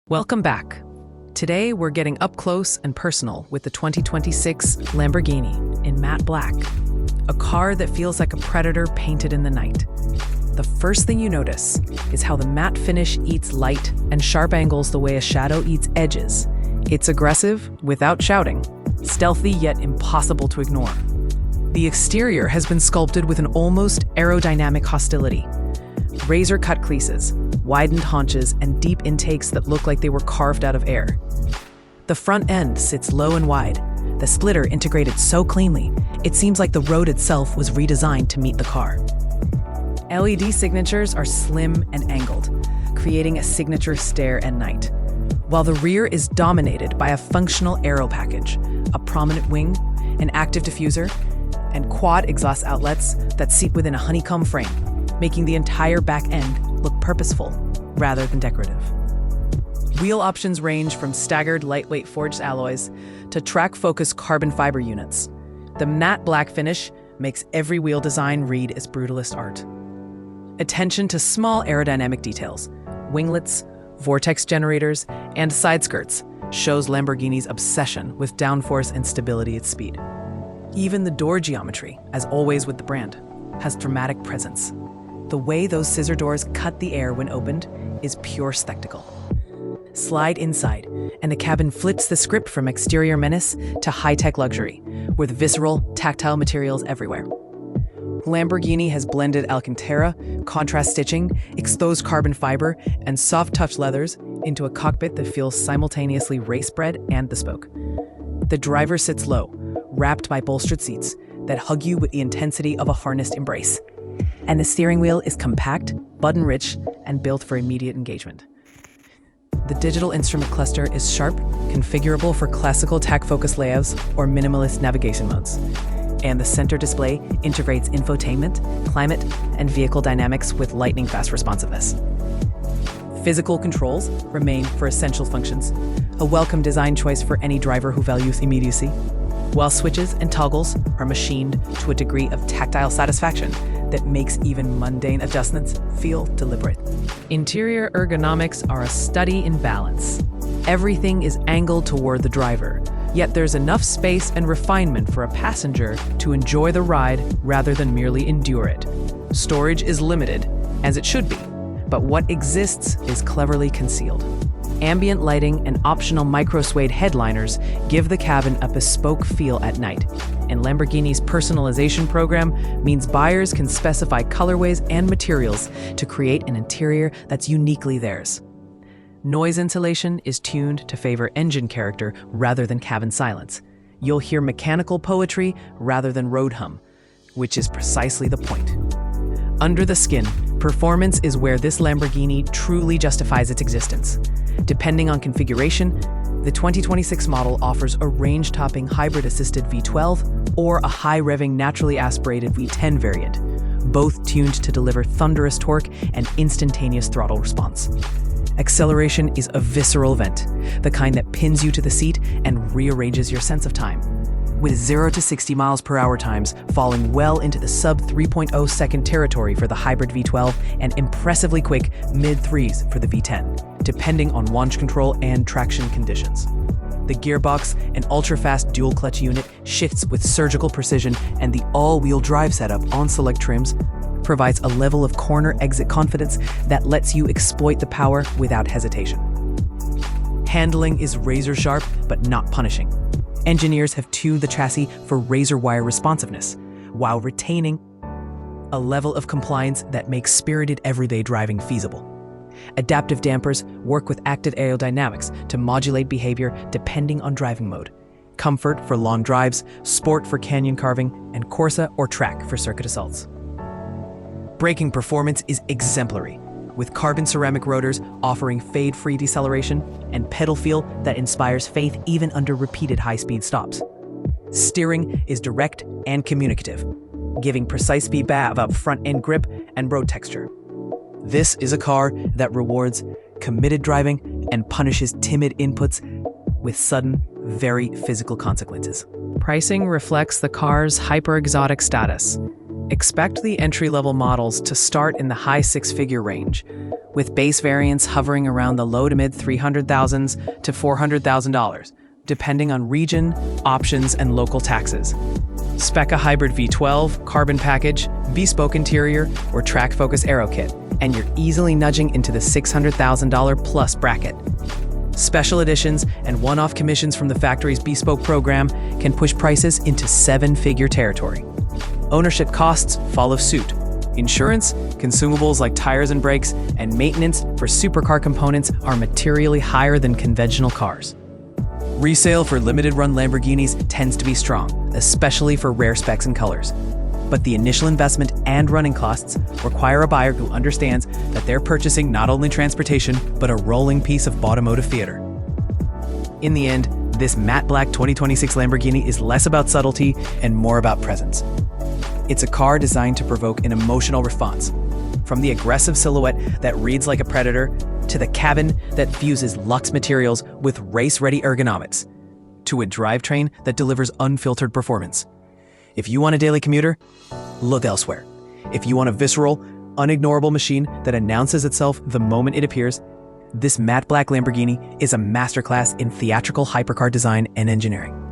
Welcome back. Today, we're getting up close and personal with the 2026 Lamborghini in matte black, a car that feels like a predator painted in the night. The first thing you notice is how the matte finish eats light and sharp angles the way a shadow eats edges. It's aggressive without shouting, stealthy yet impossible to ignore. The exterior has been sculpted with an almost aerodynamic hostility. Razor-cut creases, widened haunches, and deep intakes that look like they were carved out of air. The front end sits low and wide, the splitter integrated so cleanly, it seems like the road itself was redesigned to meet the car. LED signatures are slim and angled, creating a signature stare at night, while the rear is dominated by a functional aero package, a prominent wing, an active diffuser, and quad exhaust outlets that seat within a honeycomb frame, making the entire back end look purposeful rather than decorative. Wheel options range from staggered lightweight forged alloys to track-focused carbon fiber units. The matte black finish makes every wheel design read as brutalist art. Attention to small aerodynamic details, winglets, vortex generators, and side skirts shows Lamborghini's obsession with downforce and stability at speed. Even the door geometry, as always with the brand, has dramatic presence. The way those scissor doors cut the air when opened is pure spectacle. Slide inside, and the cabin flips the script from exterior menace to high-tech luxury, with visceral, tactile materials everywhere. Lamborghini has blended Alcantara, contrast stitching, exposed carbon fiber, and soft-touch leathers into a cockpit that feels simultaneously race-bred and bespoke. The driver sits low, wrapped by bolstered seats that hug you with the intensity of a harnessed embrace. And the steering wheel is compact, button-rich, and built for immediate engagement. The digital instrument cluster is sharp, configurable for classical tach-focused layouts or minimalist navigation modes. And the center display integrates infotainment, climate, and vehicle dynamics with lightning-fast responsiveness. Physical controls remain for essential functions, a welcome design choice for any driver who values immediacy, while switches and toggles are machined to a degree of tactile satisfaction that makes even mundane adjustments feel deliberate. Interior ergonomics are a study in balance. Everything is angled toward the driver, yet there's enough space and refinement for a passenger to enjoy the ride rather than merely endure it. Storage is limited, as it should be, but what exists is cleverly concealed. Ambient lighting and optional micro-suede headliners give the cabin a bespoke feel at night, and Lamborghini's personalization program means buyers can specify colorways and materials to create an interior that's uniquely theirs. Noise insulation is tuned to favor engine character rather than cabin silence. You'll hear mechanical poetry rather than road hum, which is precisely the point. Under the skin, performance is where this Lamborghini truly justifies its existence. Depending on configuration, the 2026 model offers a range-topping hybrid-assisted V12 or a high-revving naturally aspirated V10 variant, both tuned to deliver thunderous torque and instantaneous throttle response. Acceleration is a visceral event, the kind that pins you to the seat and rearranges your sense of time, with 0 to 60 miles per hour times falling well into the sub-3.0 second territory for the hybrid V12 and impressively quick mid-3s for the V10, depending on launch control and traction conditions. The gearbox, an ultra-fast dual-clutch unit, shifts with surgical precision, and the all-wheel drive setup on select trims provides a level of corner exit confidence that lets you exploit the power without hesitation. Handling is razor-sharp, but not punishing. Engineers have tuned the chassis for razor wire responsiveness, while retaining a level of compliance that makes spirited everyday driving feasible. Adaptive dampers work with active aerodynamics to modulate behavior depending on driving mode. Comfort for long drives, sport for canyon carving, and Corsa or track for circuit assaults. Braking performance is exemplary, with carbon ceramic rotors offering fade-free deceleration and pedal feel that inspires faith even under repeated high-speed stops. Steering is direct and communicative, giving precise feedback about front-end grip and road texture. This is a car that rewards committed driving and punishes timid inputs with sudden, very physical consequences. Pricing reflects the car's hyper-exotic status. Expect the entry-level models to start in the high six-figure range, with base variants hovering around the low to mid $300,000 to $400,000, depending on region, options, and local taxes. Spec a hybrid V12, carbon package, bespoke interior, or track-focus aero kit, and you're easily nudging into the $600,000 plus bracket. Special editions and one-off commissions from the factory's bespoke program can push prices into seven-figure territory. Ownership costs follow suit. Insurance, consumables like tires and brakes, and maintenance for supercar components are materially higher than conventional cars. Resale for limited-run Lamborghinis tends to be strong, especially for rare specs and colors. But the initial investment and running costs require a buyer who understands that they're purchasing not only transportation, but a rolling piece of automotive theater. In the end, this matte black 2026 Lamborghini is less about subtlety and more about presence. It's a car designed to provoke an emotional response, from the aggressive silhouette that reads like a predator to the cabin that fuses luxe materials with race-ready ergonomics, to a drivetrain that delivers unfiltered performance. If you want a daily commuter, look elsewhere. If you want a visceral, unignorable machine that announces itself the moment it appears, this matte black Lamborghini is a masterclass in theatrical hypercar design and engineering.